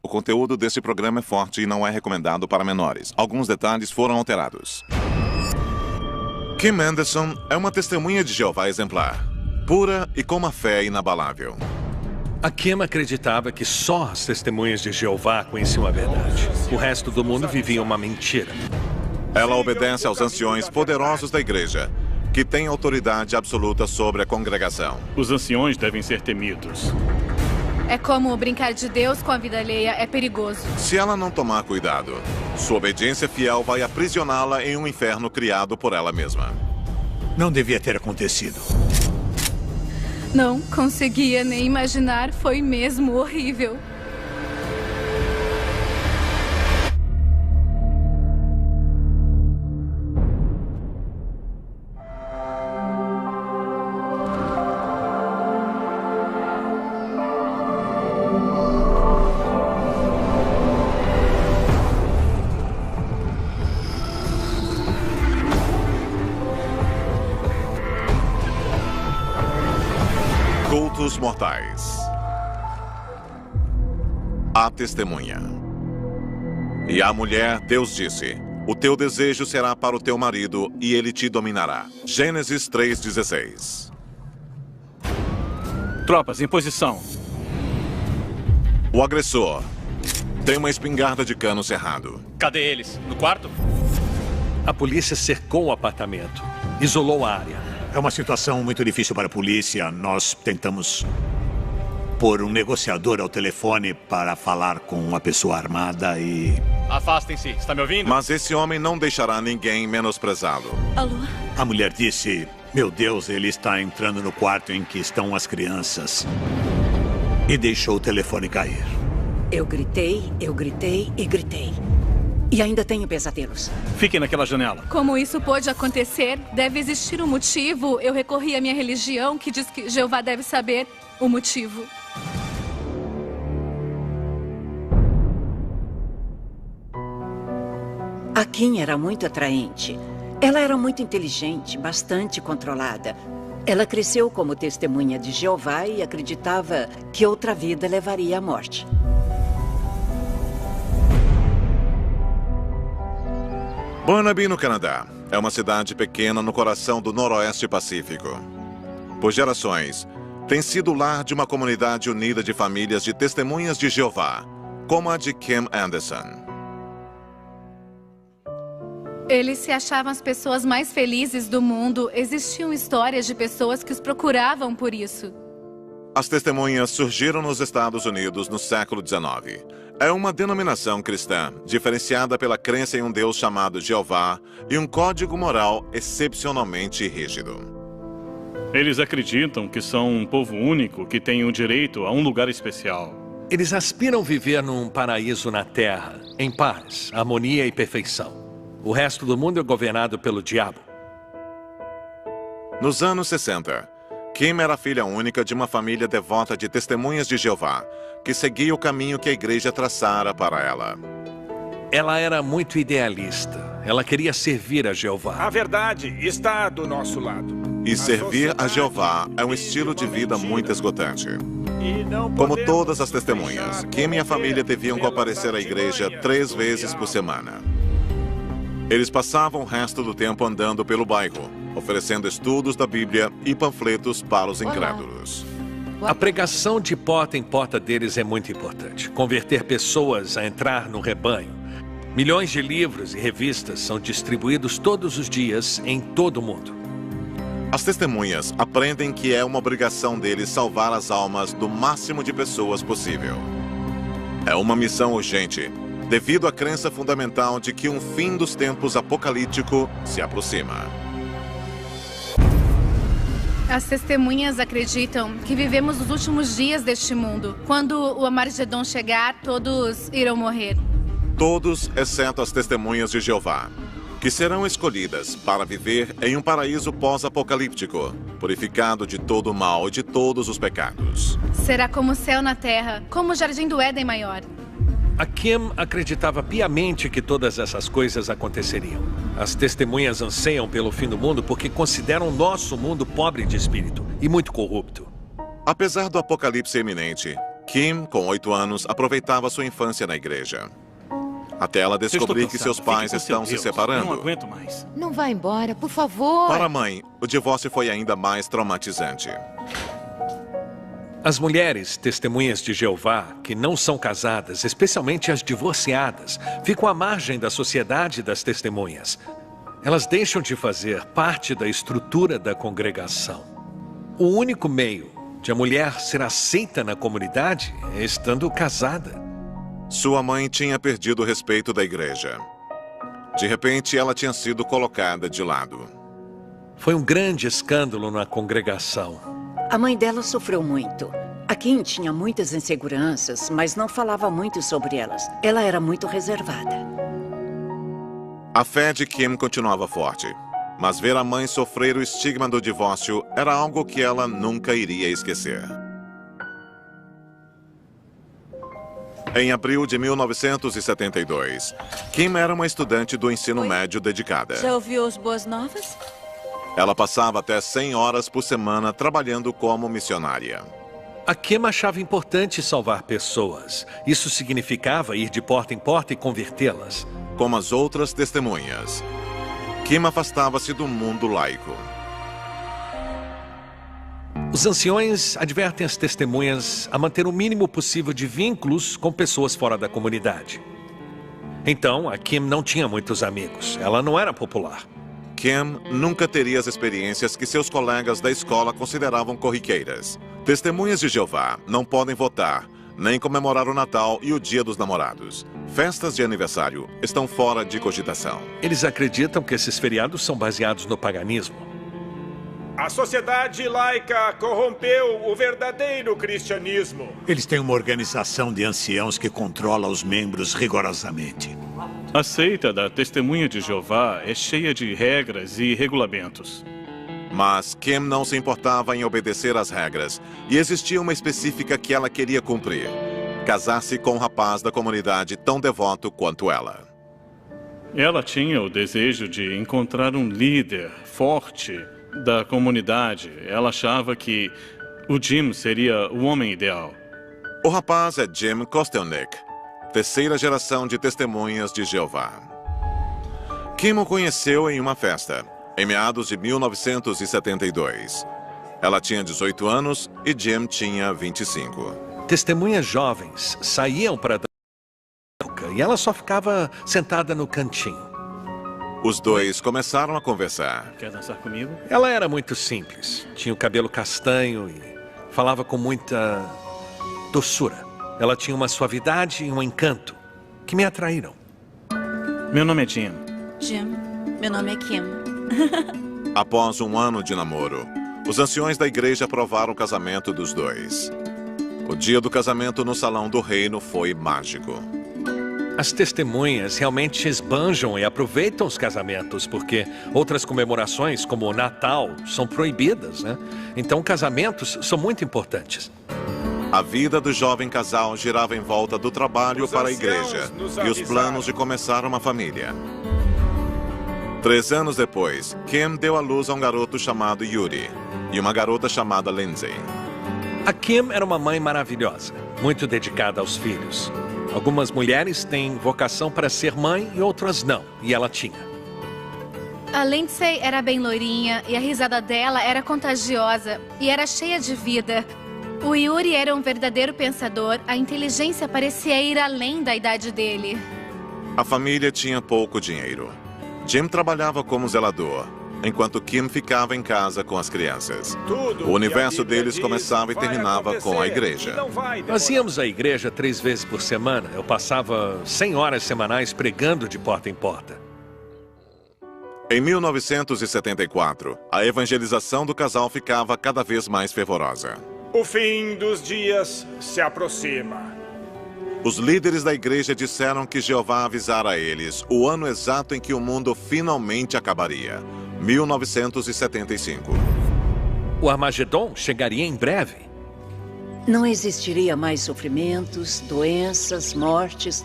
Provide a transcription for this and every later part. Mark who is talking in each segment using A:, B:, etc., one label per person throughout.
A: O conteúdo desse programa é forte e não é recomendado para menores. Alguns detalhes foram alterados. Kim Anderson é uma testemunha de Jeová exemplar, pura e com uma fé inabalável.
B: A Kim acreditava que só as testemunhas de Jeová conheciam a verdade. O resto do mundo vivia uma mentira.
A: Ela obedece aos anciões poderosos da igreja, que têm autoridade absoluta sobre a congregação.
C: Os anciões devem ser temidos.
D: É como brincar de Deus com a vida alheia, é perigoso.
A: Se ela não tomar cuidado, sua obediência fiel vai aprisioná-la em um inferno criado por ela mesma.
E: Não devia ter acontecido.
D: Não conseguia nem imaginar, foi mesmo horrível.
A: Cultos mortais. A testemunha. E à mulher, Deus disse: o teu desejo será para o teu marido e ele te dominará. Gênesis 3:16.
C: Tropas, em posição.
A: O agressor tem uma espingarda de cano cerrado.
C: Cadê eles? No quarto?
B: A polícia cercou o apartamento, isolou a área.
E: É uma situação muito difícil para a polícia. Nós tentamos pôr um negociador ao telefone para falar com uma pessoa armada e...
C: Afastem-se. Está me ouvindo?
A: Mas esse homem não deixará ninguém menosprezá-lo.
D: Alô?
E: A mulher disse: meu Deus, ele está entrando no quarto em que estão as crianças. E deixou o telefone cair.
F: Eu gritei e gritei. E ainda tenho pesadelos.
C: Fiquem naquela janela.
D: Como isso pôde acontecer? Deve existir um motivo. Eu recorri à minha religião, que diz que Jeová deve saber o motivo.
F: A Kim era muito atraente. Ela era muito inteligente, bastante controlada. Ela cresceu como testemunha de Jeová e acreditava que outra vida levaria à morte.
A: Burnaby, no Canadá, é uma cidade pequena no coração do Noroeste Pacífico. Por gerações, tem sido o lar de uma comunidade unida de famílias de testemunhas de Jeová, como a de Kim Anderson.
D: Eles se achavam as pessoas mais felizes do mundo. Existiam histórias de pessoas que os procuravam por isso.
A: As testemunhas surgiram nos Estados Unidos no século XIX. É uma denominação cristã, diferenciada pela crença em um Deus chamado Jeová e um código moral excepcionalmente rígido.
C: Eles acreditam que são um povo único que tem o direito a um lugar especial.
B: Eles aspiram viver num paraíso na Terra, em paz, harmonia e perfeição. O resto do mundo é governado pelo diabo.
A: Nos anos 60, Kim era filha única de uma família devota de testemunhas de Jeová, que seguia o caminho que a igreja traçara para ela.
B: Ela era muito idealista. Ela queria servir a Jeová.
G: A verdade está do nosso lado.
A: E servir a Jeová é um estilo de vida muito esgotante. Como todas as testemunhas, Kim e a família deviam comparecer à igreja 3 vezes por semana. Eles passavam o resto do tempo andando pelo bairro, oferecendo estudos da Bíblia e panfletos para os incrédulos.
B: A pregação de porta em porta deles é muito importante. Converter pessoas a entrar no rebanho. Milhões de livros e revistas são distribuídos todos os dias em todo o mundo.
A: As testemunhas aprendem que é uma obrigação deles salvar as almas do máximo de pessoas possível. É uma missão urgente, devido à crença fundamental de que um fim dos tempos apocalíptico se aproxima.
D: As testemunhas acreditam que vivemos os últimos dias deste mundo. Quando o Armagedon chegar, todos irão morrer.
A: Todos, exceto as testemunhas de Jeová, que serão escolhidas para viver em um paraíso pós-apocalíptico, purificado de todo o mal e de todos os pecados.
D: Será como o céu na terra, como o Jardim do Éden maior.
B: A Kim acreditava piamente que todas essas coisas aconteceriam. As testemunhas anseiam pelo fim do mundo porque consideram o nosso mundo pobre de espírito e muito corrupto.
A: Apesar do apocalipse iminente, Kim, com 8 anos, aproveitava sua infância na igreja. Até ela descobrir que seus pais estão se separando.
C: Não aguento mais.
H: Não vá embora, por favor.
A: Para a mãe, o divórcio foi ainda mais traumatizante.
B: As mulheres testemunhas de Jeová, que não são casadas, especialmente as divorciadas, ficam à margem da sociedade das testemunhas. Elas deixam de fazer parte da estrutura da congregação. O único meio de a mulher ser aceita na comunidade é estando casada.
A: Sua mãe tinha perdido o respeito da igreja. De repente, ela tinha sido colocada de lado.
B: Foi um grande escândalo na congregação.
F: A mãe dela sofreu muito. A Kim tinha muitas inseguranças, mas não falava muito sobre elas. Ela era muito reservada.
A: A fé de Kim continuava forte, mas ver a mãe sofrer o estigma do divórcio era algo que ela nunca iria esquecer. Em abril de 1972, Kim era uma estudante do ensino médio dedicada.
I: Já ouviu as boas novas?
A: Ela passava até 100 horas por semana trabalhando como missionária.
B: A Kim achava importante salvar pessoas. Isso significava ir de porta em porta e convertê-las.
A: Como as outras testemunhas, Kim afastava-se do mundo laico.
B: Os anciões advertem as testemunhas a manter o mínimo possível de vínculos com pessoas fora da comunidade. Então, a Kim não tinha muitos amigos. Ela não era popular.
A: Kim nunca teria as experiências que seus colegas da escola consideravam corriqueiras. Testemunhas de Jeová não podem votar, nem comemorar o Natal e o Dia dos Namorados. Festas de aniversário estão fora de cogitação.
B: Eles acreditam que esses feriados são baseados no paganismo.
G: A sociedade laica corrompeu o verdadeiro cristianismo.
E: Eles têm uma organização de anciãos que controla os membros rigorosamente.
C: A seita da Testemunha de Jeová é cheia de regras e regulamentos.
A: Mas Kim não se importava em obedecer às regras, e existia uma específica que ela queria cumprir: casar-se com um rapaz da comunidade tão devoto quanto ela.
C: Ela tinha o desejo de encontrar um líder forte da comunidade. Ela achava que o Jim seria o homem ideal.
A: O rapaz é Jim Kostelnick, terceira geração de testemunhas de Jeová. Kim o conheceu em uma festa, em meados de 1972. Ela tinha 18 anos e Jim tinha 25.
B: Testemunhas jovens saíam para dançar e ela só ficava sentada no cantinho.
A: Os dois começaram a conversar.
C: Quer dançar comigo?
B: Ela era muito simples. Tinha o cabelo castanho e falava com muita doçura. Ela tinha uma suavidade e um encanto que me atraíram.
C: Meu nome é Jim.
I: Jim, meu nome é Kim.
A: Após um ano de namoro, os anciões da igreja aprovaram o casamento dos dois. O dia do casamento no Salão do Reino foi mágico.
B: As testemunhas realmente esbanjam e aproveitam os casamentos, porque outras comemorações, como o Natal, são proibidas, né? Então, casamentos são muito importantes.
A: A vida do jovem casal girava em volta do trabalho para a igreja e os planos de começar uma família. 3 anos depois, Kim deu à luz a um garoto chamado Yuri e uma garota chamada Lindsay.
B: A Kim era uma mãe maravilhosa, muito dedicada aos filhos. Algumas mulheres têm vocação para ser mãe e outras não, e ela tinha.
D: A Lindsay era bem loirinha e a risada dela era contagiosa e era cheia de vida. O Yuri era um verdadeiro pensador, a inteligência parecia ir além da idade dele.
A: A família tinha pouco dinheiro. Jim trabalhava como zelador, enquanto Kim ficava em casa com as crianças. O universo deles começava e terminava com a igreja.
B: Nós íamos à igreja 3 vezes por semana. Eu passava 100 horas semanais pregando de porta em porta.
A: Em 1974, a evangelização do casal ficava cada vez mais fervorosa.
G: O fim dos dias se aproxima.
A: Os líderes da igreja disseram que Jeová avisara a eles o ano exato em que o mundo finalmente acabaria. 1975.
B: O Armagedon chegaria em breve.
F: Não existiria mais sofrimentos, doenças, mortes.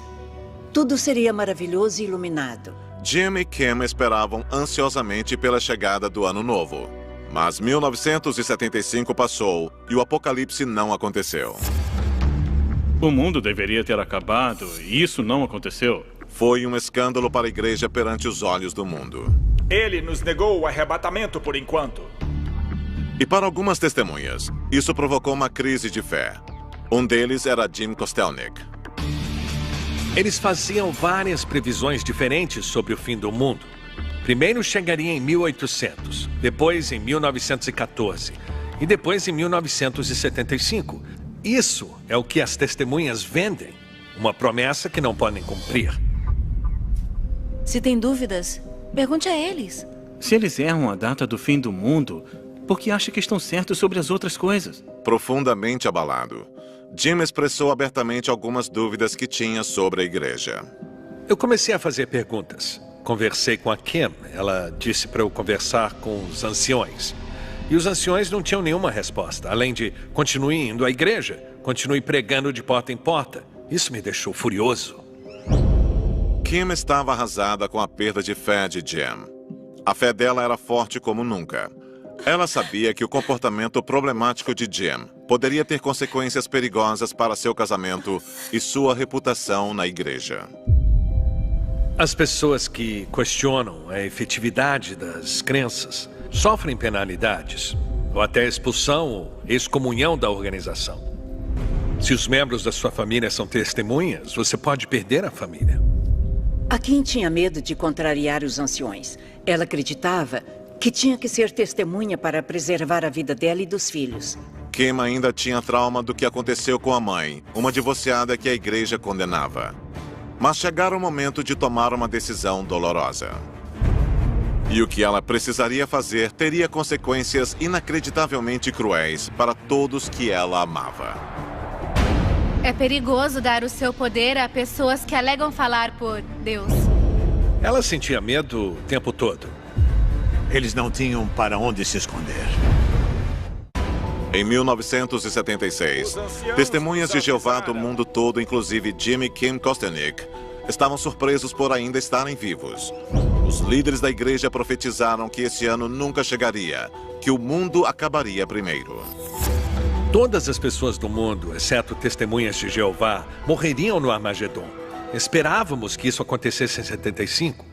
F: Tudo seria maravilhoso e iluminado.
A: Jim e Kim esperavam ansiosamente pela chegada do Ano Novo. Mas 1975 passou e o apocalipse não aconteceu.
C: O mundo deveria ter acabado e isso não aconteceu.
A: Foi um escândalo para a igreja perante os olhos do mundo.
G: Ele nos negou o arrebatamento por enquanto.
A: E para algumas testemunhas, isso provocou uma crise de fé. Um deles era Jim Kostelnik.
B: Eles faziam várias previsões diferentes sobre o fim do mundo. Primeiro chegaria em 1800, depois em 1914 e depois em 1975. Isso é o que as testemunhas vendem. Uma promessa que não podem cumprir.
I: Se tem dúvidas, pergunte a eles.
C: Se eles erram a data do fim do mundo, por que acha que estão certos sobre as outras coisas?
A: Profundamente abalado, Jim expressou abertamente algumas dúvidas que tinha sobre a igreja.
B: Eu comecei a fazer perguntas. Conversei com a Kim. Ela disse para eu conversar com os anciões. E os anciões não tinham nenhuma resposta, além de continue indo à igreja, continue pregando de porta em porta. Isso me deixou furioso.
A: Kim estava arrasada com a perda de fé de Jim. A fé dela era forte como nunca. Ela sabia que o comportamento problemático de Jim poderia ter consequências perigosas para seu casamento e sua reputação na igreja.
B: As pessoas que questionam a efetividade das crenças sofrem penalidades, ou até expulsão ou excomunhão da organização. Se os membros da sua família são testemunhas, você pode perder a família.
F: A Kim tinha medo de contrariar os anciões. Ela acreditava que tinha que ser testemunha para preservar a vida dela e dos filhos.
A: Kim ainda tinha trauma do que aconteceu com a mãe, uma divorciada que a igreja condenava. Mas chegara o momento de tomar uma decisão dolorosa. E o que ela precisaria fazer teria consequências inacreditavelmente cruéis para todos que ela amava.
D: É perigoso dar o seu poder a pessoas que alegam falar por Deus.
B: Ela sentia medo o tempo todo.
E: Eles não tinham para onde se esconder.
A: Em 1976, testemunhas de Jeová do mundo todo, inclusive Jim e Kim Kostelnik, estavam surpresos por ainda estarem vivos. Os líderes da igreja profetizaram que esse ano nunca chegaria, que o mundo acabaria primeiro.
B: Todas as pessoas do mundo, exceto testemunhas de Jeová, morreriam no Armagedon. Esperávamos que isso acontecesse em 75,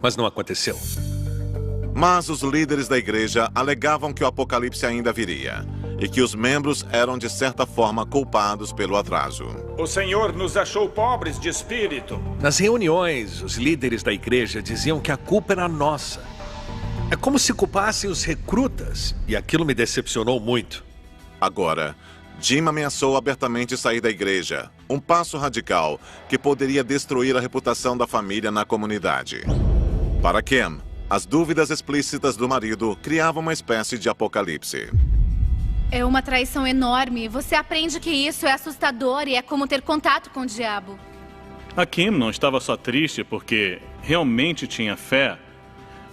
B: mas não aconteceu.
A: Mas os líderes da igreja alegavam que o apocalipse ainda viria e que os membros eram, de certa forma, culpados pelo atraso.
G: O Senhor nos achou pobres de espírito.
B: Nas reuniões, os líderes da igreja diziam que a culpa era nossa. É como se culpassem os recrutas, e aquilo me decepcionou muito.
A: Agora, Jim ameaçou abertamente sair da igreja, um passo radical que poderia destruir a reputação da família na comunidade. Para Kim, as dúvidas explícitas do marido criavam uma espécie de apocalipse.
D: É uma traição enorme. Você aprende que isso é assustador e é como ter contato com o diabo.
C: A Kim não estava só triste porque realmente tinha fé,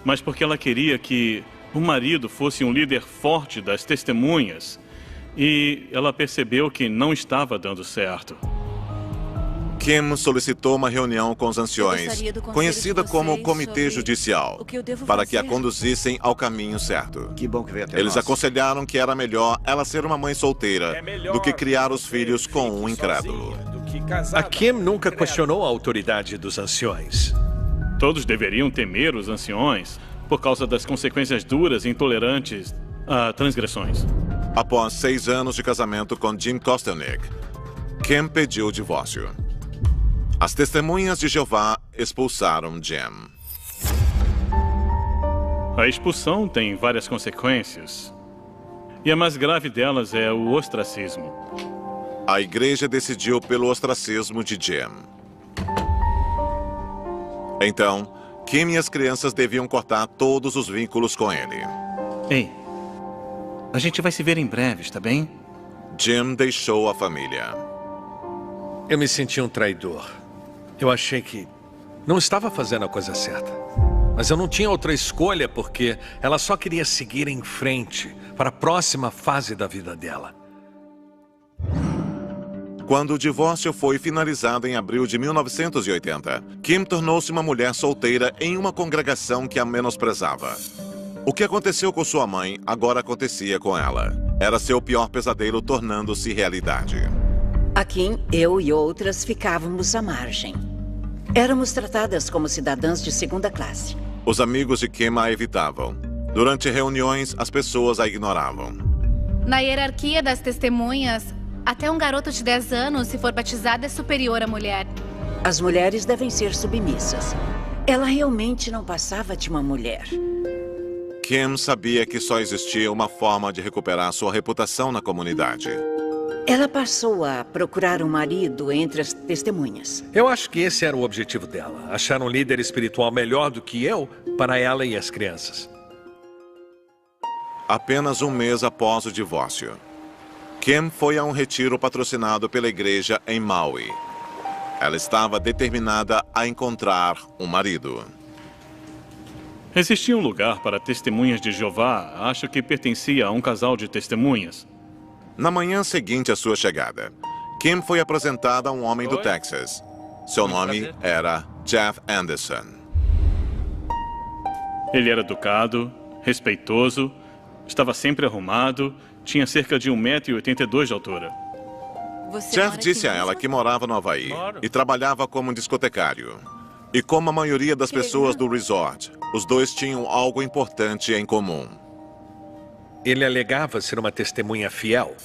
C: mas porque ela queria que o marido fosse um líder forte das testemunhas. E ela percebeu que não estava dando certo.
A: Kim solicitou uma reunião com os anciões, conhecida como Comitê Judicial, para que a conduzissem ao caminho certo.
E: Que bom que veio até
A: Eles
E: nós.
A: aconselharam que era melhor ela ser uma mãe solteira do que criar os filhos com um incrédulo.
B: A Kim nunca questionou a autoridade dos anciões.
C: Todos deveriam temer os anciões por causa das consequências duras e intolerantes a transgressões.
A: Após 6 anos de casamento com Jim Kostelnik, Kim pediu o divórcio. As testemunhas de Jeová expulsaram Jim.
C: A expulsão tem várias consequências. E a mais grave delas é o ostracismo.
A: A igreja decidiu pelo ostracismo de Jim. Então, Kim e as crianças deviam cortar todos os vínculos com ele.
C: Ei, a gente vai se ver em breve, está bem?
A: Jim deixou a família.
B: Eu me senti um traidor. Eu achei que não estava fazendo a coisa certa. Mas eu não tinha outra escolha porque ela só queria seguir em frente para a próxima fase da vida dela.
A: Quando o divórcio foi finalizado em abril de 1980, Kim tornou-se uma mulher solteira em uma congregação que a menosprezava. O que aconteceu com sua mãe agora acontecia com ela. Era seu pior pesadelo tornando-se realidade.
F: A A Kim, eu e outras ficávamos à margem. Éramos tratadas como cidadãs de segunda classe.
A: Os amigos de Kim a evitavam. Durante reuniões, as pessoas a ignoravam.
D: Na hierarquia das testemunhas, até um garoto de 10 anos, se for batizado, é superior à mulher.
F: As mulheres devem ser submissas. Ela realmente não passava de uma mulher.
A: Kim sabia que só existia uma forma de recuperar sua reputação na comunidade.
F: Ela passou a procurar um marido entre as testemunhas.
B: Eu acho que esse era o objetivo dela. Achar um líder espiritual melhor do que eu para ela e as crianças.
A: Apenas um mês após o divórcio, Kim foi a um retiro patrocinado pela igreja em Maui. Ela estava determinada a encontrar um marido.
C: Existia um lugar para testemunhas de Jeová, acho que pertencia a um casal de testemunhas.
A: Na manhã seguinte à sua chegada, Kim foi apresentada a um homem do Texas. Seu nome era Jeff Anderson.
C: Ele era educado, respeitoso, estava sempre arrumado, tinha cerca de 1,82 m de altura.
A: Jeff disse a ela que morava no Havaí e trabalhava como um discotecário. E como a maioria das pessoas do resort, os dois tinham algo importante em comum.
B: Ele alegava ser uma testemunha fiel.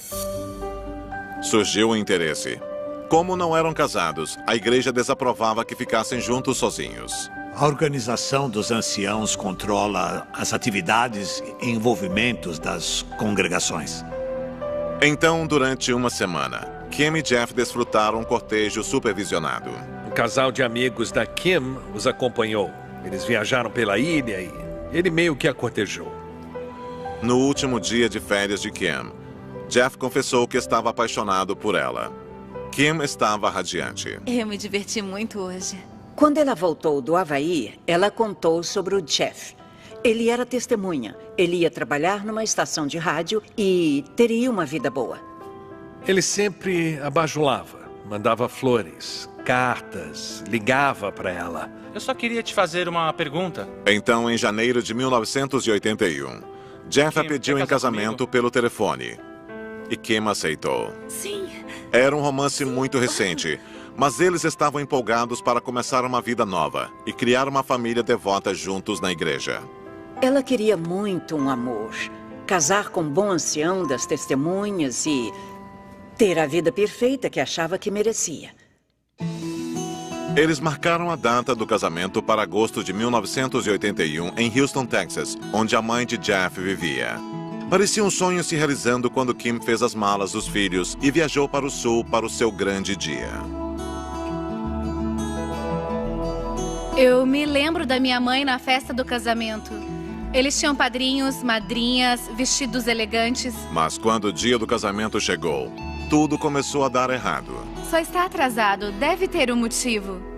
A: Surgiu o interesse. Como não eram casados, a igreja desaprovava que ficassem juntos sozinhos.
E: A organização dos anciãos controla as atividades e envolvimentos das congregações.
A: Então, durante uma semana, Kim e Jeff desfrutaram um cortejo supervisionado.
B: Um casal de amigos da Kim os acompanhou. Eles viajaram pela ilha e ele meio que a cortejou.
A: No último dia de férias de Kim, Jeff confessou que estava apaixonado por ela. Kim estava radiante.
I: Eu me diverti muito hoje.
F: Quando ela voltou do Havaí, ela contou sobre o Jeff. Ele era testemunha. Ele ia trabalhar numa estação de rádio e teria uma vida boa.
B: Ele sempre a bajulava, mandava flores, cartas, ligava para ela.
J: Eu só queria te fazer uma pergunta.
A: Então, em janeiro de 1981, Jeff a pediu em casamento pelo telefone. E Kim aceitou.
I: Sim.
A: Era um romance muito recente, mas eles estavam empolgados para começar uma vida nova e criar uma família devota juntos na igreja.
F: Ela queria muito um amor. Casar com um bom ancião das testemunhas e ter a vida perfeita que achava que merecia.
A: Eles marcaram a data do casamento para agosto de 1981 em Houston, Texas, onde a mãe de Jeff vivia. Parecia um sonho se realizando quando Kim fez as malas dos filhos e viajou para o sul para o seu grande dia.
D: Eu me lembro da minha mãe na festa do casamento. Eles tinham padrinhos, madrinhas, vestidos elegantes.
A: Mas quando o dia do casamento chegou, tudo começou a dar errado.
D: Só está atrasado, deve ter um motivo.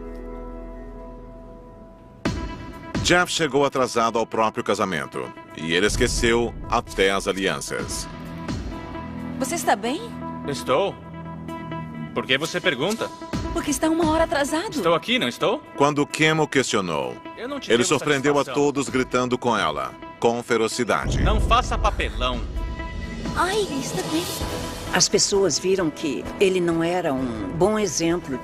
A: Jeff chegou atrasado ao próprio casamento e ele esqueceu até as alianças.
I: Você está bem?
J: Estou. Por que você pergunta?
I: Porque está 1 hora atrasado.
J: Estou aqui, não estou?
A: Quando Kim o questionou, ele surpreendeu a todos gritando com ela, com ferocidade.
J: Não faça papelão.
I: Ai, está bem.
F: As pessoas viram que ele não era um bom exemplo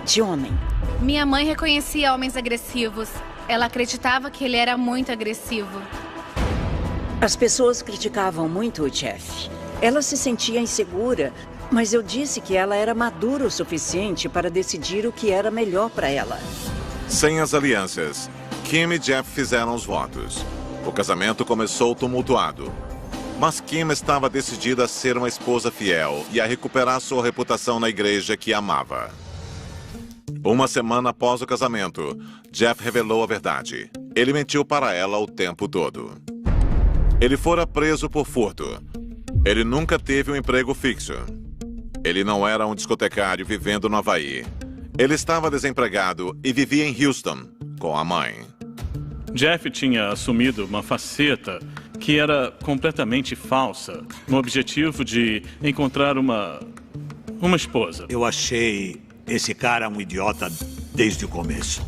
F: de homem.
D: Minha mãe reconhecia homens agressivos. Ela acreditava que ele era muito agressivo.
F: As pessoas criticavam muito o Jeff. Ela se sentia insegura, mas eu disse que ela era madura o suficiente para decidir o que era melhor para ela.
A: Sem as alianças, Kim e Jeff fizeram os votos. O casamento começou tumultuado. Mas Kim estava decidida a ser uma esposa fiel e a recuperar sua reputação na igreja que amava. Uma semana após o casamento, Jeff revelou a verdade. Ele mentiu para ela o tempo todo. Ele fora preso por furto. Ele nunca teve um emprego fixo. Ele não era um discotecário vivendo no Havaí. Ele estava desempregado e vivia em Houston com a mãe.
C: Jeff tinha assumido uma faceta que era completamente falsa, no objetivo de encontrar uma esposa.
E: Eu achei esse cara um idiota desde o começo.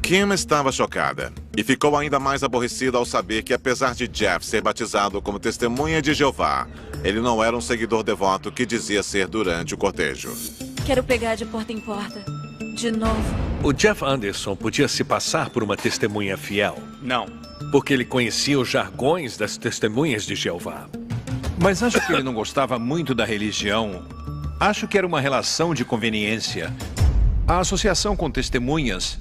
A: Kim estava chocada e ficou ainda mais aborrecida ao saber que, apesar de Jeff ser batizado como testemunha de Jeová, ele não era um seguidor devoto que dizia ser durante o cortejo.
I: Quero pegar de porta em porta. De novo.
B: O Jeff Anderson podia se passar por uma testemunha fiel.
J: Não.
B: Porque ele conhecia os jargões das testemunhas de Jeová.
K: Mas acho que ele não gostava muito da religião. Acho que era uma relação de conveniência. A associação com testemunhas...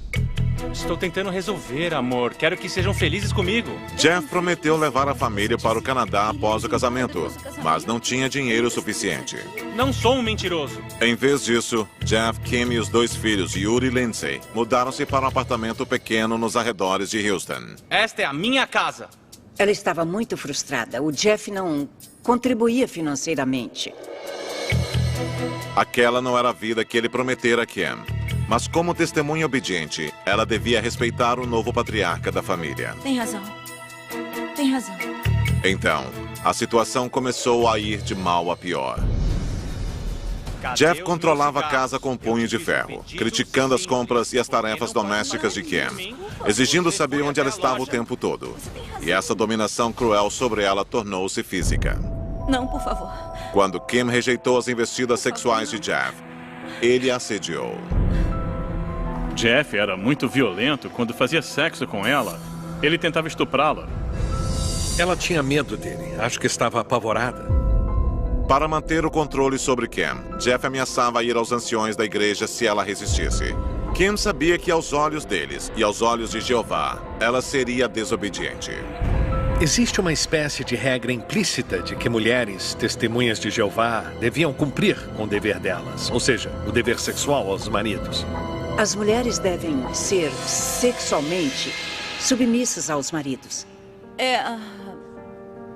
J: Estou tentando resolver, amor. Quero que sejam felizes comigo.
A: Jeff prometeu levar a família para o Canadá após o casamento, mas não tinha dinheiro suficiente.
J: Não sou um mentiroso.
A: Em vez disso, Jeff, Kim e os 2 filhos, Yuri e Lindsay, mudaram-se para um apartamento pequeno nos arredores de Houston.
J: Esta é a minha casa.
F: Ela estava muito frustrada. O Jeff não contribuía financeiramente.
A: Aquela não era a vida que ele prometera a Kim. Mas como testemunha obediente, ela devia respeitar o novo patriarca da família.
I: Tem razão. Tem razão.
A: Então, a situação começou a ir de mal a pior. Jeff controlava a casa com um punho de ferro, criticando as compras e as tarefas domésticas de Kim, exigindo saber onde ela estava o tempo todo. E essa dominação cruel sobre ela tornou-se física.
I: Não, por favor.
A: Quando Kim rejeitou as investidas sexuais de Jeff, ele a assediou.
C: Jeff era muito violento quando fazia sexo com ela. Ele tentava estuprá-la.
B: Ela tinha medo dele. Acho que estava apavorada.
A: Para manter o controle sobre Kim, Jeff ameaçava ir aos anciões da igreja se ela resistisse. Kim sabia que aos olhos deles e aos olhos de Jeová, ela seria desobediente.
B: Existe uma espécie de regra implícita de que mulheres, testemunhas de Jeová, deviam cumprir com o dever delas, ou seja, o dever sexual aos maridos.
F: As mulheres devem ser sexualmente submissas aos maridos.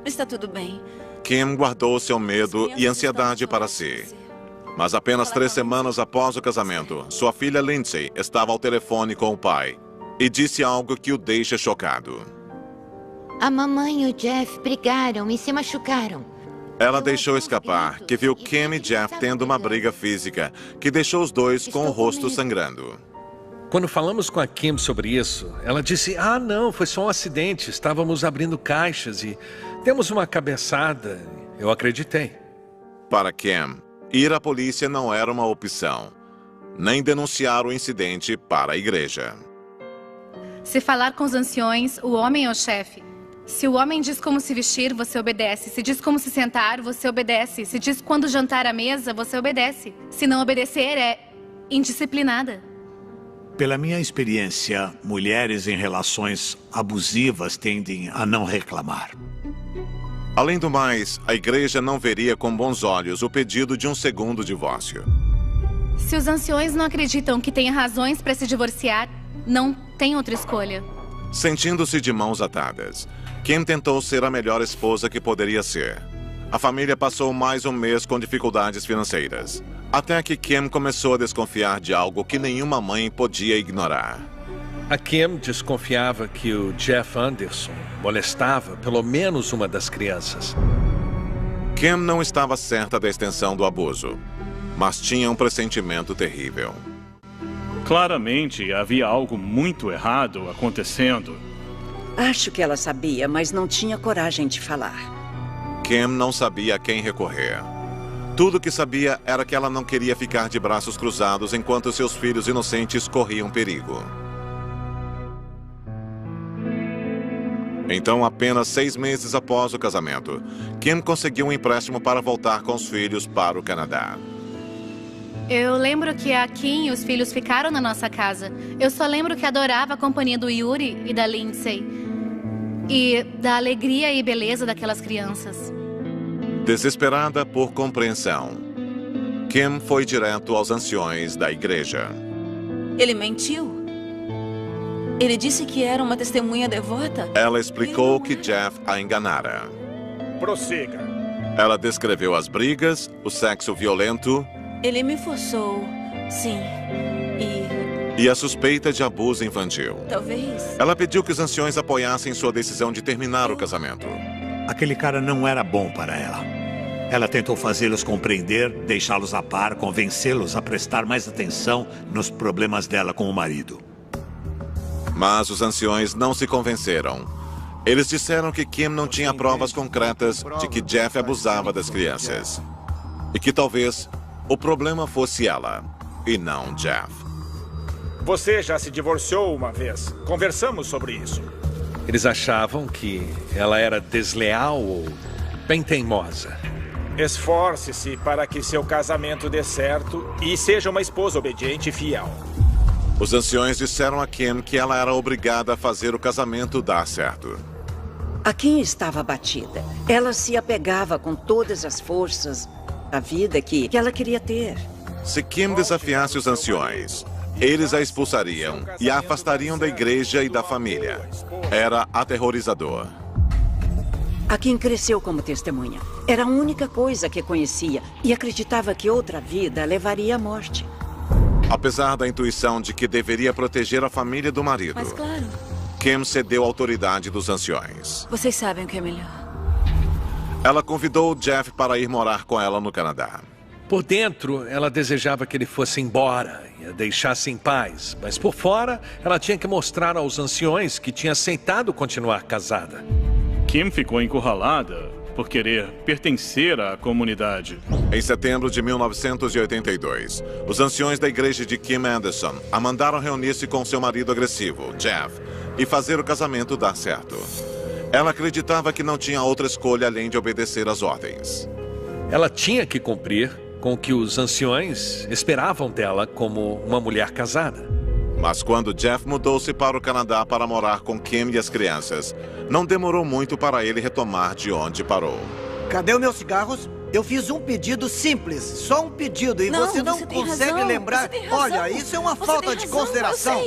I: Está tudo bem.
A: Kim guardou seu medo e ansiedade para si. Mas apenas 3 semanas após o casamento, sua filha Lindsay estava ao telefone com o pai e disse algo que o deixa chocado.
H: A mamãe e o Jeff brigaram e se machucaram.
A: Ela deixou escapar que viu Kim e Jeff tendo uma briga física que deixou os 2 com o rosto sangrando.
B: Quando falamos com a Kim sobre isso, ela disse, não, foi só um acidente, estávamos abrindo caixas e demos uma cabeçada. Eu acreditei.
A: Para Kim, ir à polícia não era uma opção, nem denunciar o incidente para a igreja.
D: Se falar com os anciões, o homem é o chefe. Se o homem diz como se vestir, você obedece. Se diz como se sentar, você obedece. Se diz quando jantar à mesa, você obedece. Se não obedecer, é indisciplinada.
E: Pela minha experiência, mulheres em relações abusivas tendem a não reclamar.
A: Além do mais, a igreja não veria com bons olhos o pedido de um segundo divórcio.
D: Se os anciões não acreditam que tenha razões para se divorciar, não tem outra escolha.
A: Sentindo-se de mãos atadas, Kim tentou ser a melhor esposa que poderia ser. A família passou mais um mês com dificuldades financeiras, até que Kim começou a desconfiar de algo que nenhuma mãe podia ignorar.
B: A Kim desconfiava que o Jeff Anderson molestava pelo menos uma das crianças.
A: Kim não estava certa da extensão do abuso, mas tinha um pressentimento terrível.
C: Claramente, havia algo muito errado acontecendo.
F: Acho que ela sabia, mas não tinha coragem de falar.
A: Kim não sabia a quem recorrer. Tudo que sabia era que ela não queria ficar de braços cruzados enquanto seus filhos inocentes corriam perigo. Então, apenas 6 meses após o casamento, Kim conseguiu um empréstimo para voltar com os filhos para o Canadá.
D: Eu lembro que a Kim e os filhos ficaram na nossa casa. Eu só lembro que adorava a companhia do Yuri e da Lindsay. E da alegria e beleza daquelas crianças.
A: Desesperada por compreensão, Kim foi direto aos anciões da igreja.
I: Ele mentiu? Ele disse que era uma testemunha devota?
A: Ela explicou que Jeff a enganara.
G: Prossiga.
A: Ela descreveu as brigas, o sexo violento...
I: Ele me forçou, sim.
A: E a suspeita de abuso infantil.
I: Talvez.
A: Ela pediu que os anciões apoiassem sua decisão de terminar o casamento.
E: Aquele cara não era bom para ela. Ela tentou fazê-los compreender, deixá-los a par, convencê-los a prestar mais atenção nos problemas dela com o marido.
A: Mas os anciões não se convenceram. Eles disseram que Kim não tinha provas concretas de que Jeff abusava das crianças. E que talvez o problema fosse ela, e não Jeff.
G: Você já se divorciou uma vez. Conversamos sobre isso.
B: Eles achavam que ela era desleal ou bem teimosa.
G: Esforce-se para que seu casamento dê certo e seja uma esposa obediente e fiel.
A: Os anciões disseram a Kim que ela era obrigada a fazer o casamento dar certo.
F: A Kim estava abatida. Ela se apegava com todas as forças à vida que ela queria ter.
A: Se Kim desafiasse os anciões, eles a expulsariam e a afastariam da igreja e da família. Era aterrorizador.
F: A Kim cresceu como testemunha. Era a única coisa que conhecia e acreditava que outra vida levaria à morte.
A: Apesar da intuição de que deveria proteger a família do marido,
I: Mas claro,
A: Kim cedeu à autoridade dos anciões.
I: vocês sabem o que é melhor.
A: Ela convidou Jeff para ir morar com ela no Canadá.
B: Por dentro, ela desejava que ele fosse embora e a deixasse em paz. Mas por fora, ela tinha que mostrar aos anciões que tinha aceitado continuar casada.
C: Kim ficou encurralada por querer pertencer à comunidade.
A: Em setembro de 1982, os anciões da igreja de Kim Anderson a mandaram reunir-se com seu marido agressivo, Jeff, e fazer o casamento dar certo. Ela acreditava que não tinha outra escolha além de obedecer às ordens.
B: Ela tinha que cumprir com o que os anciões esperavam dela como uma mulher casada.
A: Mas quando Jeff mudou-se para o Canadá para morar com Kim e as crianças, não demorou muito para ele retomar de onde parou.
L: Cadê os meus cigarros? Eu fiz um pedido simples, só um pedido, e você não consegue lembrar? Olha, isso é uma falta de consideração.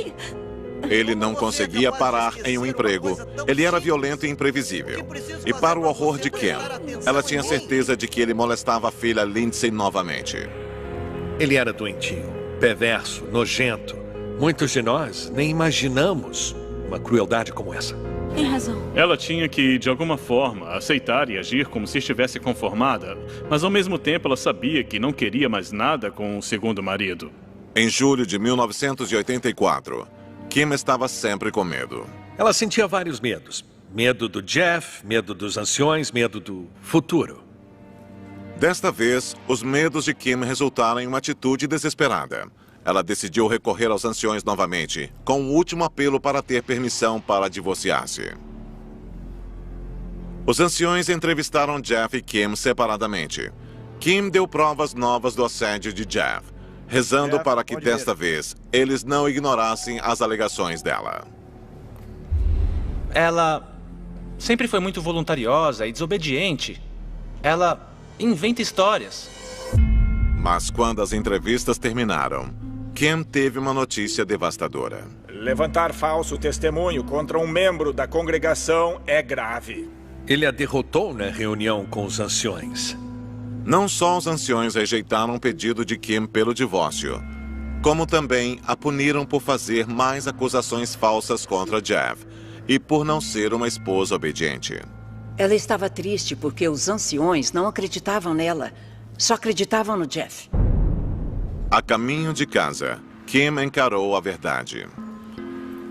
A: Ele não conseguia parar em um emprego. Ele era violento e imprevisível. E para o horror de Kim, ela tinha certeza de que ele molestava a filha Lindsay novamente.
B: Ele era doentio, perverso, nojento. Muitos de nós nem imaginamos uma crueldade como essa.
I: Tem razão.
C: Ela tinha que, de alguma forma, aceitar e agir como se estivesse conformada, mas ao mesmo tempo ela sabia que não queria mais nada com o segundo marido.
A: Em julho de 1984, Kim estava sempre com medo.
B: Ela sentia vários medos. Medo do Jeff, medo dos anciões, medo do futuro.
A: Desta vez, os medos de Kim resultaram em uma atitude desesperada. Ela decidiu recorrer aos anciões novamente, com um último apelo para ter permissão para divorciar-se. Os anciões entrevistaram Jeff e Kim separadamente. Kim deu provas novas do assédio de Jeff, rezando para que desta vez eles não ignorassem as alegações dela.
J: Ela sempre foi muito voluntariosa e desobediente. Ela inventa histórias.
A: Mas quando as entrevistas terminaram, Kim teve uma notícia devastadora.
G: Levantar falso testemunho contra um membro da congregação é grave.
B: Ele a derrotou na reunião com os anciões.
A: Não só os anciões rejeitaram o pedido de Kim pelo divórcio, como também a puniram por fazer mais acusações falsas contra Jeff e por não ser uma esposa obediente.
F: Ela estava triste porque os anciões não acreditavam nela, só acreditavam no Jeff.
A: A caminho de casa, Kim encarou a verdade.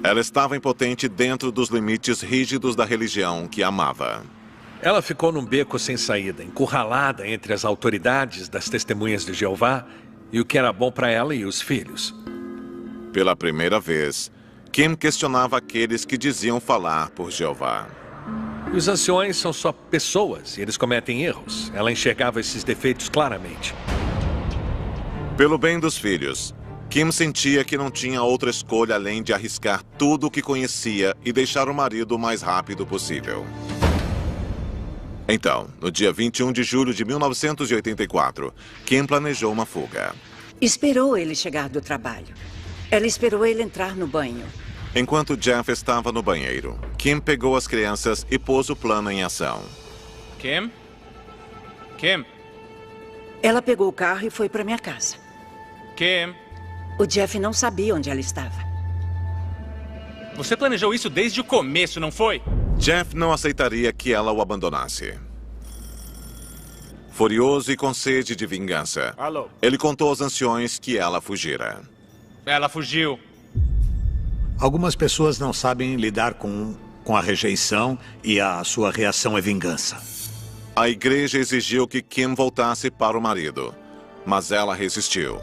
A: Ela estava impotente dentro dos limites rígidos da religião que amava.
B: Ela ficou num beco sem saída, encurralada entre as autoridades das testemunhas de Jeová e o que era bom para ela e os filhos.
A: Pela primeira vez, Kim questionava aqueles que diziam falar por Jeová.
B: E os anciões são só pessoas e eles cometem erros. Ela enxergava esses defeitos claramente.
A: Pelo bem dos filhos, Kim sentia que não tinha outra escolha além de arriscar tudo o que conhecia e deixar o marido o mais rápido possível. Então, no dia 21 de julho de 1984, Kim planejou uma fuga.
F: Esperou ele chegar do trabalho. Ela esperou ele entrar no banho.
A: Enquanto Jeff estava no banheiro, Kim pegou as crianças e pôs o plano em ação.
J: Kim? Kim?
F: Ela pegou o carro e foi para minha casa.
J: Kim?
F: O Jeff não sabia onde ela estava.
J: Você planejou isso desde o começo, não foi?
A: Jeff não aceitaria que ela o abandonasse. Furioso e com sede de vingança, ele contou aos anciões que ela fugira.
J: Ela fugiu.
E: Algumas pessoas não sabem lidar com a rejeição e a sua reação é vingança.
A: A igreja exigiu que Kim voltasse para o marido, mas ela resistiu.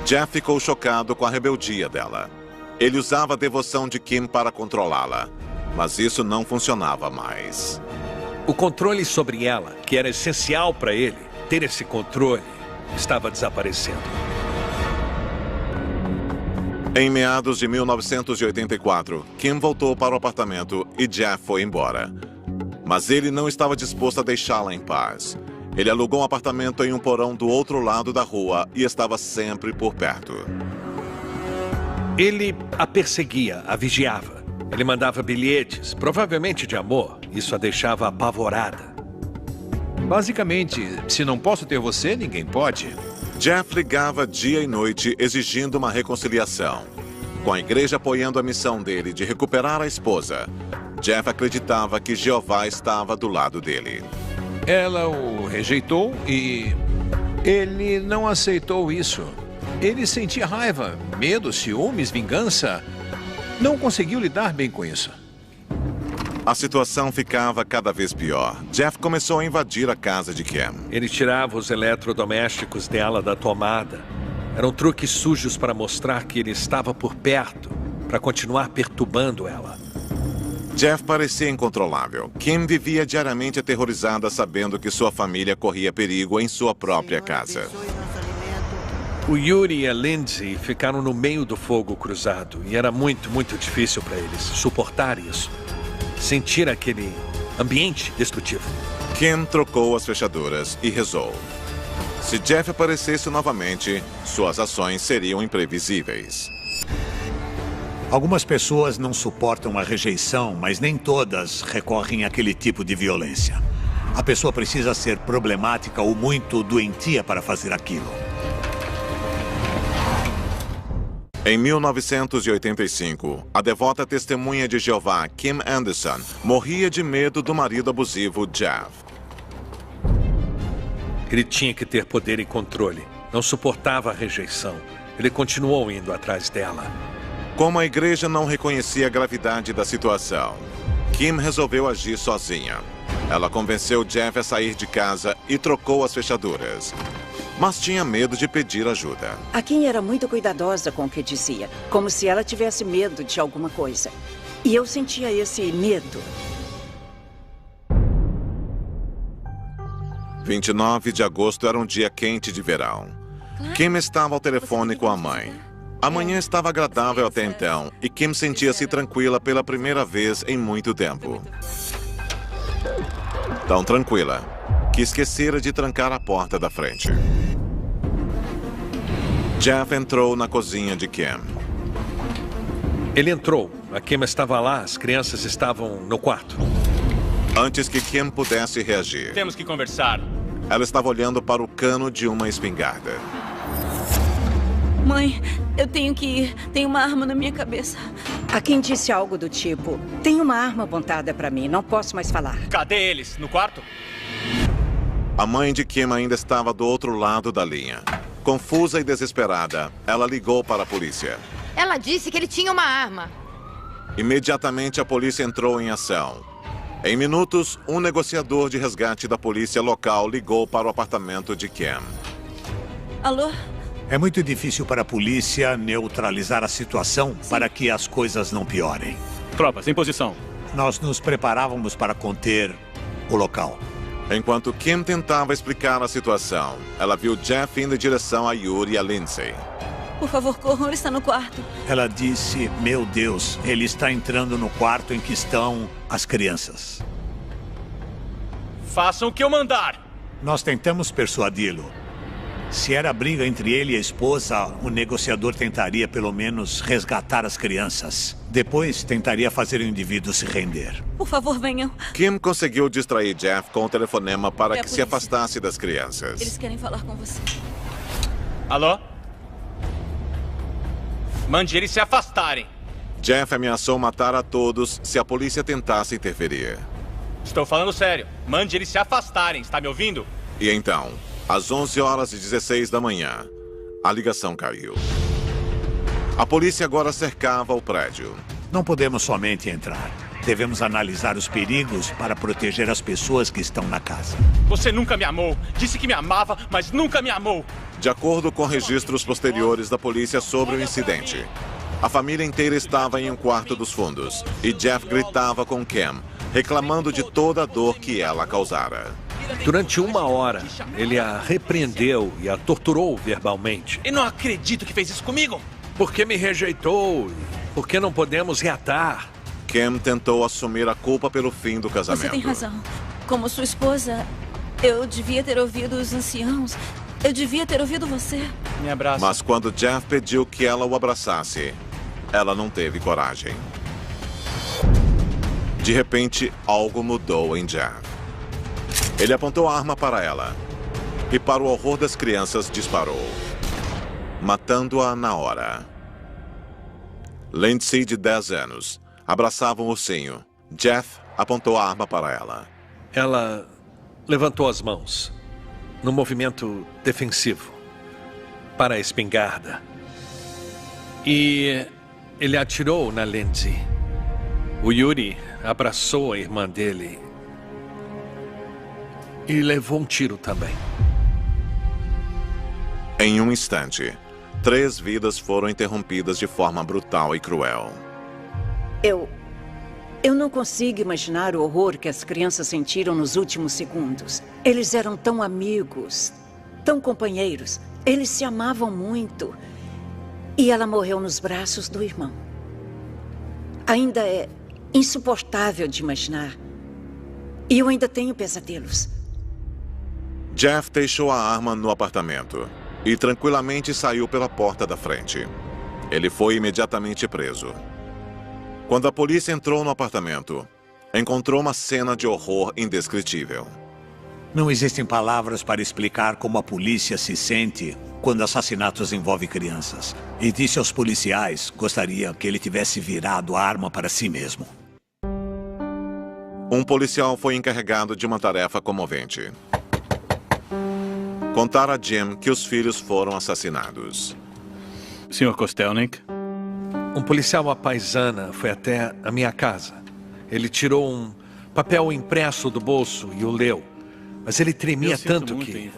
A: Jeff ficou chocado com a rebeldia dela. Ele usava a devoção de Kim para controlá-la, mas isso não funcionava mais.
B: O controle sobre ela, que era essencial para ele, ter esse controle, estava desaparecendo.
A: Em meados de 1984, Kim voltou para o apartamento e Jeff foi embora. Mas ele não estava disposto a deixá-la em paz. Ele alugou um apartamento em um porão do outro lado da rua e estava sempre por perto.
B: Ele a perseguia, a vigiava. Ele mandava bilhetes, provavelmente de amor. Isso a deixava apavorada.
K: Basicamente, se não posso ter você, ninguém pode.
A: Jeff ligava dia e noite exigindo uma reconciliação. Com a igreja apoiando a missão dele de recuperar a esposa, Jeff acreditava que Jeová estava do lado dele.
K: Ela o rejeitou e ele não aceitou isso. Ele sentia raiva, medo, ciúmes, vingança. Não conseguiu lidar bem com isso.
A: A situação ficava cada vez pior. Jeff começou a invadir a casa de Kim.
B: Ele tirava os eletrodomésticos dela da tomada. Eram truques sujos para mostrar que ele estava por perto, para continuar perturbando ela.
A: Jeff parecia incontrolável. Kim vivia diariamente aterrorizada, sabendo que sua família corria perigo em sua própria casa.
B: O Yuri e a Lindsay ficaram no meio do fogo cruzado e era muito, muito difícil para eles suportar isso. Sentir aquele ambiente destrutivo.
A: Kim trocou as fechaduras e rezou. Se Jeff aparecesse novamente, suas ações seriam imprevisíveis.
E: Algumas pessoas não suportam a rejeição, mas nem todas recorrem àquele tipo de violência. A pessoa precisa ser problemática ou muito doentia para fazer aquilo.
A: Em 1985, a devota testemunha de Jeová, Kim Anderson, morria de medo do marido abusivo, Jeff.
B: Ele tinha que ter poder e controle. Não suportava a rejeição. Ele continuou indo atrás dela.
A: Como a igreja não reconhecia a gravidade da situação, Kim resolveu agir sozinha. Ela convenceu Jeff a sair de casa e trocou as fechaduras. Mas tinha medo de pedir ajuda.
F: A Kim era muito cuidadosa com o que dizia, como se ela tivesse medo de alguma coisa. E eu sentia esse medo.
A: 29 de agosto era um dia quente de verão. Kim estava ao telefone com a mãe. A manhã estava agradável até então, e Kim sentia-se tranquila pela primeira vez em muito tempo. Tão tranquila que esquecera de trancar a porta da frente. Jeff entrou na cozinha de Kim.
B: Ele entrou. A Kim estava lá, as crianças estavam no quarto.
A: Antes que Kim pudesse reagir,
J: temos que conversar.
A: Ela estava olhando para o cano de uma espingarda.
I: Mãe, eu tenho que ir. Tem uma arma na minha cabeça.
F: A Kim disse algo do tipo: tem uma arma apontada para mim, não posso mais falar.
J: Cadê eles? No quarto?
A: A mãe de Kim ainda estava do outro lado da linha. Confusa e desesperada, ela ligou para a polícia.
H: Ela disse que ele tinha uma arma.
A: Imediatamente a polícia entrou em ação. Em minutos, um negociador de resgate da polícia local ligou para o apartamento de Kim.
I: Alô?
E: É muito difícil para a polícia neutralizar a situação para que as coisas não piorem.
C: Tropas, em posição.
E: Nós nos preparávamos para conter o local.
A: Enquanto Kim tentava explicar a situação, ela viu Jeff indo em direção a Yuri e a Lindsay.
I: Por favor, corram, ele está no quarto.
E: Ela disse: meu Deus, ele está entrando no quarto em que estão as crianças.
J: Façam o que eu mandar.
E: Nós tentamos persuadi-lo. Se era briga entre ele e a esposa, o negociador tentaria pelo menos resgatar as crianças. Depois, tentaria fazer o indivíduo se render.
I: Por favor, venham.
A: Kim conseguiu distrair Jeff com o telefonema para que se afastasse das crianças.
I: Eles querem falar com você.
J: Alô? Mande eles se afastarem.
A: Jeff ameaçou matar a todos se a polícia tentasse interferir.
J: Estou falando sério. Mande eles se afastarem, está me ouvindo?
A: E então, às 11h16 da manhã, a ligação caiu. A polícia agora cercava o prédio.
E: Não podemos somente entrar. Devemos analisar os perigos para proteger as pessoas que estão na casa.
J: Você nunca me amou. Disse que me amava, mas nunca me amou.
A: De acordo com registros posteriores da polícia sobre o incidente, a família inteira estava em um quarto dos fundos e Jeff gritava com Kim, reclamando de toda a dor que ela causara.
B: Durante 1 hora, ele a repreendeu e a torturou verbalmente.
J: Eu não acredito que fez isso comigo.
B: Porque me rejeitou? Porque não podemos reatar?
A: Kim tentou assumir a culpa pelo fim do casamento.
I: Você tem razão. Como sua esposa, eu devia ter ouvido os anciãos. Eu devia ter ouvido você.
J: Me abraça.
A: Mas quando Jeff pediu que ela o abraçasse, ela não teve coragem. De repente, algo mudou em Jeff. Ele apontou a arma para ela e, para o horror das crianças, disparou, matando-a na hora. Lindsay, de 10 anos, abraçava um ursinho. Jeff apontou a arma para ela.
B: Ela levantou as mãos, num movimento defensivo, para a espingarda. E ele atirou na Lindsay. O Yuri abraçou a irmã dele e levou um tiro também.
A: Em um instante, 3 vidas foram interrompidas de forma brutal e cruel.
F: Eu não consigo imaginar o horror que as crianças sentiram nos últimos segundos. Eles eram tão amigos, tão companheiros. Eles se amavam muito. E ela morreu nos braços do irmão. Ainda é insuportável de imaginar. E eu ainda tenho pesadelos.
A: Jeff deixou a arma no apartamento e tranquilamente saiu pela porta da frente. Ele foi imediatamente preso. Quando a polícia entrou no apartamento, encontrou uma cena de horror indescritível.
E: Não existem palavras para explicar como a polícia se sente quando assassinatos envolvem crianças. E disse aos policiais que gostaria que ele tivesse virado a arma para si mesmo.
A: Um policial foi encarregado de uma tarefa comovente: contar a Jim que os filhos foram assassinados.
C: Sr. Kostelnik?
B: Um policial à paisana foi até a minha casa. Ele tirou um papel impresso do bolso e o leu. Mas ele tremia tanto que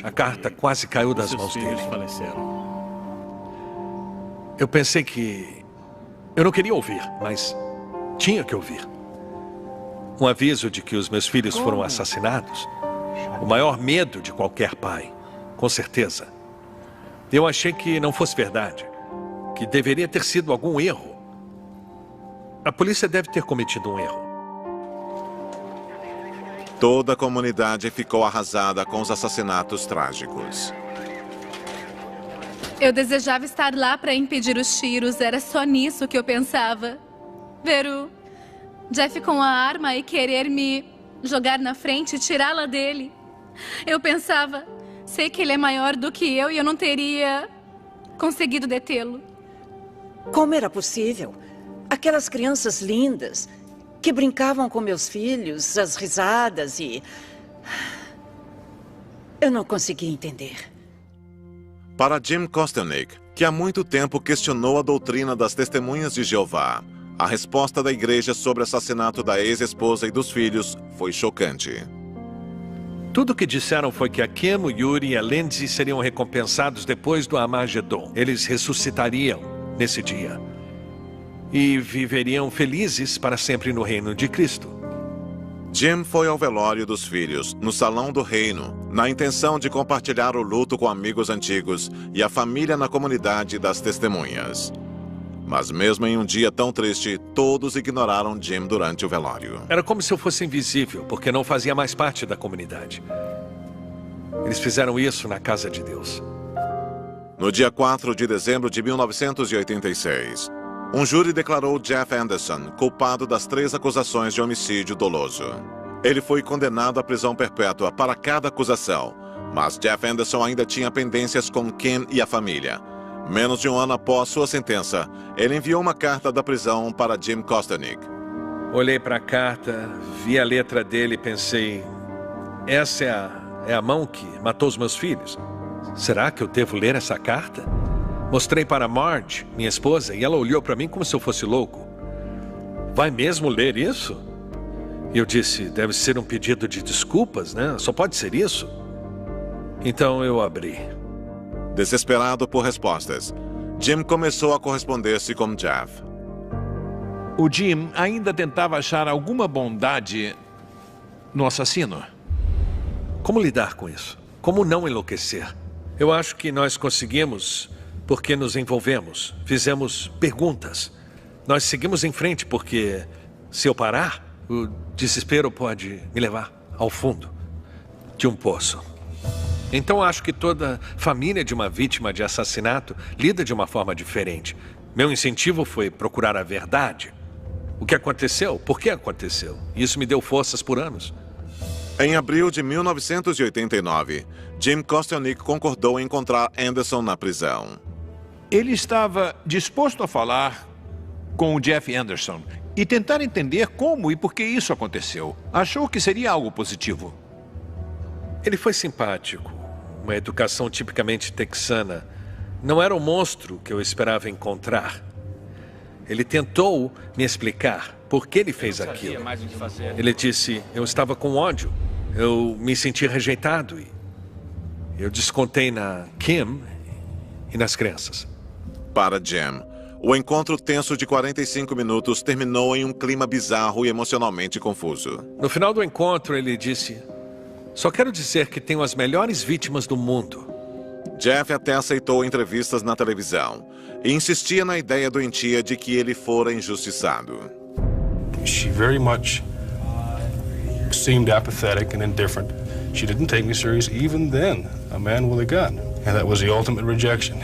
B: a carta quase caiu das mãos dele. Eu pensei que eu não queria ouvir, mas tinha que ouvir. Um aviso de que os meus filhos foram assassinados. O maior medo de qualquer pai, com certeza. Eu achei que não fosse verdade, que deveria ter sido algum erro. A polícia deve ter cometido um erro.
A: Toda a comunidade ficou arrasada com os assassinatos trágicos.
D: Eu desejava estar lá para impedir os tiros. Era só nisso que eu pensava. Ver o Jeff com a arma e querer me jogar na frente e tirá-la dele. Eu pensava, sei que ele é maior do que eu e eu não teria conseguido detê-lo.
F: Como era possível? Aquelas crianças lindas que brincavam com meus filhos, as risadas e... Eu não conseguia entender.
A: Para Jim Kostelnik, que há muito tempo questionou a doutrina das Testemunhas de Jeová, a resposta da igreja sobre o assassinato da ex-esposa e dos filhos foi chocante.
B: Tudo o que disseram foi que a Kim, o Yuri e a Lindsay seriam recompensados depois do Armagedon. Eles ressuscitariam nesse dia e viveriam felizes para sempre no reino de Cristo.
A: Jim foi ao velório dos filhos, no Salão do Reino, na intenção de compartilhar o luto com amigos antigos e a família na comunidade das testemunhas. Mas mesmo em um dia tão triste, todos ignoraram Jim durante o velório.
B: Era como se eu fosse invisível, porque não fazia mais parte da comunidade. Eles fizeram isso na casa de Deus.
A: No dia 4 de dezembro de 1986, um júri declarou Jeff Anderson culpado das 3 acusações de homicídio doloso. Ele foi condenado à prisão perpétua para cada acusação, mas Jeff Anderson ainda tinha pendências com Kim e a família. Menos de um ano após sua sentença, ele enviou uma carta da prisão para Jim Kostelnik.
B: Olhei para a carta, vi a letra dele e pensei, essa é a mão que matou os meus filhos. Será que eu devo ler essa carta? Mostrei para Marge, minha esposa, e ela olhou para mim como se eu fosse louco. Vai mesmo ler isso? E eu disse, deve ser um pedido de desculpas, né? Só pode ser isso. Então eu abri.
A: Desesperado por respostas, Jim começou a corresponder-se com Jeff.
K: O Jim ainda tentava achar alguma bondade no assassino.
B: Como lidar com isso? Como não enlouquecer? Eu acho que nós conseguimos porque nos envolvemos, fizemos perguntas. Nós seguimos em frente porque, se eu parar, o desespero pode me levar ao fundo de um poço. Então acho que toda família de uma vítima de assassinato lida de uma forma diferente. Meu incentivo foi procurar a verdade. O que aconteceu? Por que aconteceu? Isso me deu forças por anos.
A: Em abril de 1989, Jim Kostelnik concordou em encontrar Anderson na prisão.
K: Ele estava disposto a falar com o Jeff Anderson e tentar entender como e por que isso aconteceu. Achou que seria algo positivo.
B: Ele foi simpático. Uma educação tipicamente texana. Não era o monstro que eu esperava encontrar. Ele tentou me explicar por que ele fez aquilo. Ele disse, eu estava com ódio. Eu me senti rejeitado e eu descontei na Kim e nas crianças.
A: Para Jim, o encontro tenso de 45 minutos terminou em um clima bizarro e emocionalmente confuso.
B: No final do encontro, ele disse, só quero dizer que tenho as melhores vítimas do mundo.
A: Jeff até aceitou entrevistas na televisão e insistia na ideia doentia de que ele fora injustiçado.
M: She very much seemed apathetic and indifferent. She didn't take me serious even then, a man with a gun. And that was the ultimate rejection.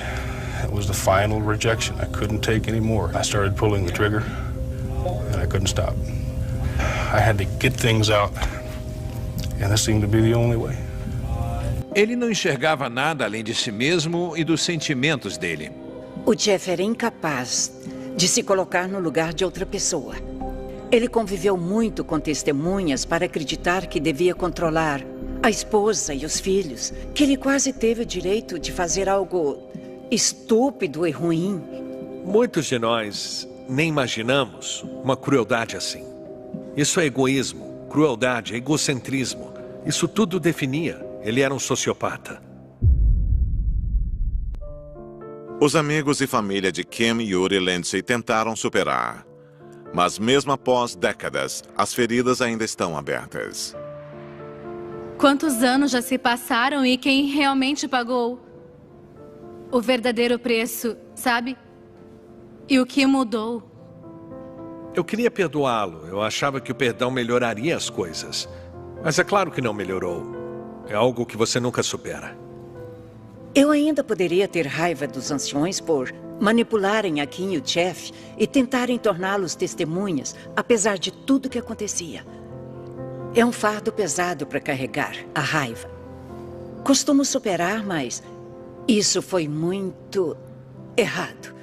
M: That was the final rejection. I couldn't take any more. I started pulling the trigger and I couldn't stop. I had to get things out. And this seemed to be the only way.
K: Ele não enxergava nada além de si mesmo e dos sentimentos dele.
F: O Jeff era incapaz de se colocar no lugar de outra pessoa. Ele conviveu muito com testemunhas para acreditar que devia controlar a esposa e os filhos, que ele quase teve o direito de fazer algo estúpido e ruim.
B: Muitos de nós nem imaginamos uma crueldade assim. Isso é egoísmo, crueldade, egocentrismo. Isso tudo definia. Ele era um sociopata.
A: Os amigos e família de Kim, Yuri e Lindsay tentaram superar. Mas mesmo após décadas, as feridas ainda estão abertas.
D: Quantos anos já se passaram e quem realmente pagou o verdadeiro preço, sabe? E o que mudou?
B: Eu queria perdoá-lo. Eu achava que o perdão melhoraria as coisas. Mas é claro que não melhorou. É algo que você nunca supera.
F: Eu ainda poderia ter raiva dos anciões por manipularem a Kim e o Jeff e tentarem torná-los testemunhas, apesar de tudo que acontecia. É um fardo pesado para carregar, a raiva. Costumo superar, mas isso foi muito errado.